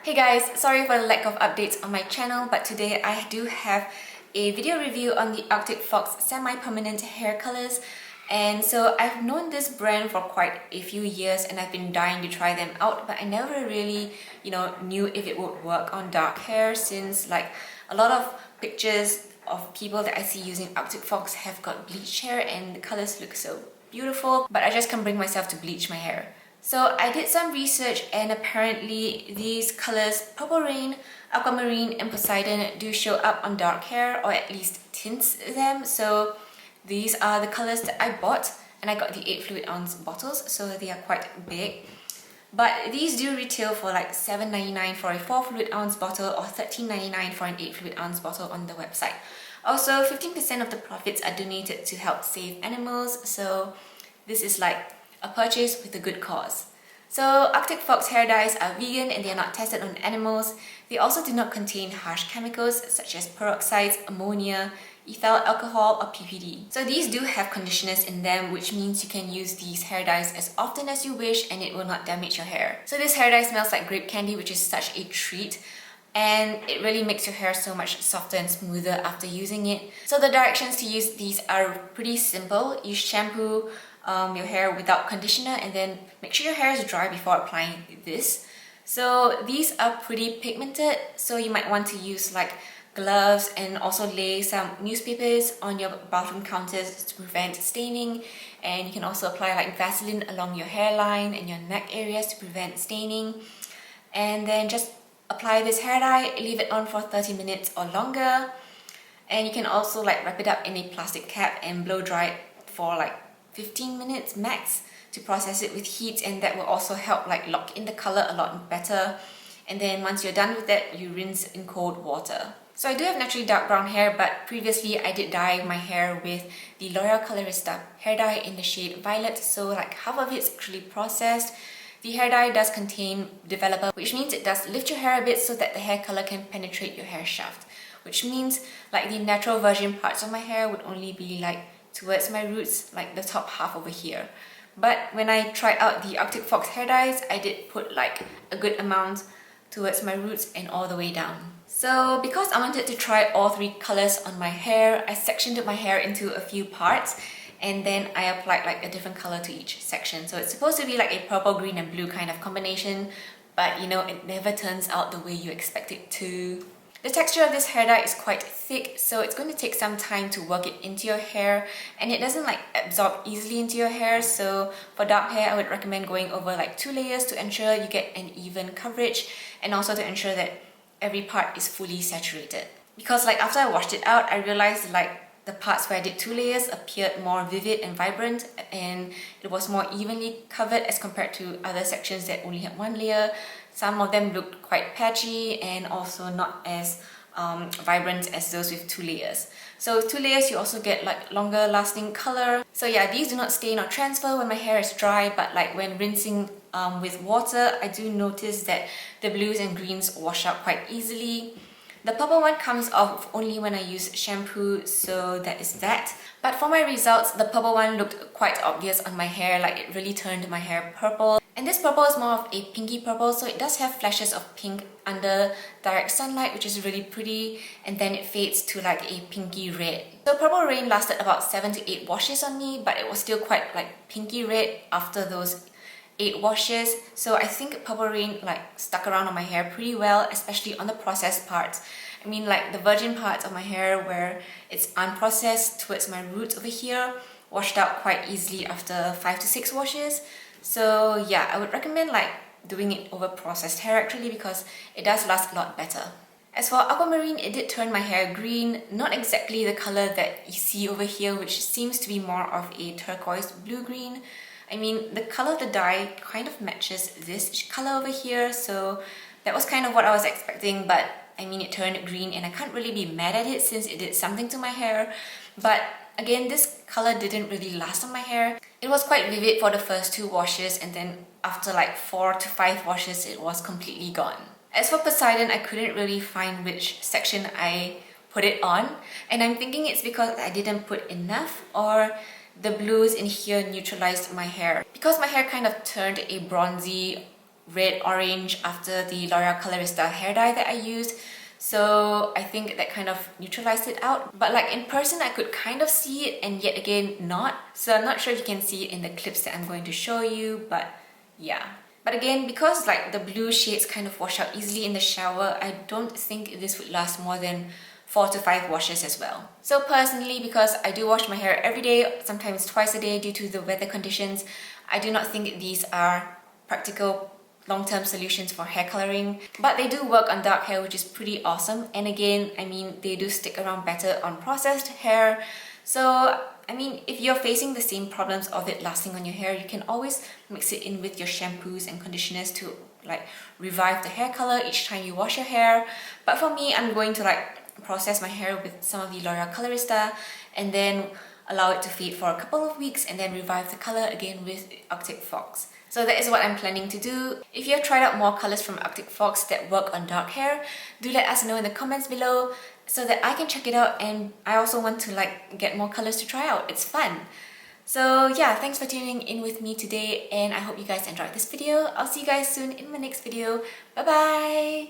Hey guys, sorry for the lack of updates on my channel, but today I do have a video review on the Arctic Fox semi-permanent hair colors. And so I've known this brand for quite a few years and I've been dying to try them out, but I never really, knew if it would work on dark hair, since like a lot of pictures of people that I see using Arctic Fox have got bleached hair and the colors look so beautiful, but I just can't bring myself to bleach my hair. So I did some research and apparently these colors, Purple Rain, Aquamarine and Poseidon, do show up on dark hair, or at least tints them. So these are the colors that I bought, and I got the 8 fluid ounce bottles, so they are quite big. But these do retail for like $7.99 for a 4 fluid ounce bottle or $13.99 for an 8 fluid ounce bottle on the website. Also, 15% of the profits are donated to help save animals, so this is like a purchase with a good cause. So Arctic Fox hair dyes are vegan and they are not tested on animals. They also do not contain harsh chemicals such as peroxides, ammonia, ethyl alcohol or PPD. So these do have conditioners in them, which means you can use these hair dyes as often as you wish and it will not damage your hair. So this hair dye smells like grape candy, which is such a treat. And it really makes your hair so much softer and smoother after using it. So the directions to use these are pretty simple. You shampoo your hair without conditioner and then make sure your hair is dry before applying this. So these are pretty pigmented, so you might want to use like gloves and also lay some newspapers on your bathroom counters to prevent staining. And you can also apply like Vaseline along your hairline and your neck areas to prevent staining. And then just apply this hair dye, leave it on for 30 minutes or longer. And you can also like wrap it up in a plastic cap and blow dry it for like 15 minutes max to process it with heat, and that will also help like lock in the color a lot better. And then once you're done with that, you rinse in cold water. So I do have naturally dark brown hair, but previously I did dye my hair with the L'Oreal Colorista hair dye in the shade Violet, so like half of it's actually processed. The hair dye does contain developer, which means it does lift your hair a bit so that the hair color can penetrate your hair shaft, which means like the natural virgin parts of my hair would only be like towards my roots, like the top half over here. But when I tried out the Arctic Fox hair dyes, I did put like a good amount towards my roots and all the way down. So because I wanted to try all 3 colors on my hair, I sectioned my hair into a few parts and then I applied like a different color to each section. So it's supposed to be like a purple, green and blue kind of combination, but it never turns out the way you expect it to. The texture of this hair dye is quite thick, so it's going to take some time to work it into your hair, and it doesn't like absorb easily into your hair. So for dark hair, I would recommend going over like 2 layers to ensure you get an even coverage, and also to ensure that every part is fully saturated. Because like after I washed it out, I realized like the parts where I did 2 layers appeared more vivid and vibrant, and it was more evenly covered as compared to other sections that only had 1 layer. Some of them looked quite patchy and also not as vibrant as those with 2 layers. So 2 layers, you also get like longer lasting color. So yeah, these do not stain or transfer when my hair is dry, but like when rinsing with water, I do notice that the blues and greens wash out quite easily. The purple one comes off only when I use shampoo, so that is that. But for my results, the purple one looked quite obvious on my hair, like it really turned my hair purple. And this purple is more of a pinky purple, so it does have flashes of pink under direct sunlight, which is really pretty, and then it fades to like a pinky red. So Purple Rain lasted about 7 to 8 washes on me, but it was still quite like pinky red after those 8 washes. So I think Purple Rain like stuck around on my hair pretty well, especially on the processed parts. I mean like the virgin parts of my hair where it's unprocessed towards my roots over here washed out quite easily after 5 to 6 washes. So yeah, I would recommend like doing it over processed hair actually, because it does last a lot better. As for Aquamarine, it did turn my hair green, not exactly the color that you see over here, which seems to be more of a turquoise blue-green. I mean, the color of the dye kind of matches this color over here, so that was kind of what I was expecting, but I mean, it turned green and I can't really be mad at it since it did something to my hair. But again, this color didn't really last on my hair. It was quite vivid for the first 2 washes, and then after like 4 to 5 washes, it was completely gone. As for Poseidon, I couldn't really find which section I put it on, and I'm thinking it's because I didn't put enough, or the blues in here neutralized my hair. Because my hair kind of turned a bronzy red orange after the L'Oreal Colorista hair dye that I used. So I think that kind of neutralized it out. But like in person, I could kind of see it, and yet again not. So I'm not sure if you can see it in the clips that I'm going to show you, but yeah. But again, because like the blue shades kind of wash out easily in the shower, I don't think this would last more than 4 to 5 washes as well. So personally, because I do wash my hair every day, sometimes twice a day due to the weather conditions, I do not think these are practical long-term solutions for hair coloring, but they do work on dark hair, which is pretty awesome. And again, I mean, they do stick around better on processed hair. So I mean, if you're facing the same problems of it lasting on your hair, you can always mix it in with your shampoos and conditioners to like revive the hair color each time you wash your hair. But for me, I'm going to like process my hair with some of the L'Oreal Colorista and then allow it to fade for a couple of weeks and then revive the color again with Arctic Fox. So that is what I'm planning to do. If you have tried out more colors from Arctic Fox that work on dark hair, do let us know in the comments below so that I can check it out, and I also want to like get more colors to try out. It's fun. So yeah, thanks for tuning in with me today, and I hope you guys enjoyed this video. I'll see you guys soon in my next video. Bye bye!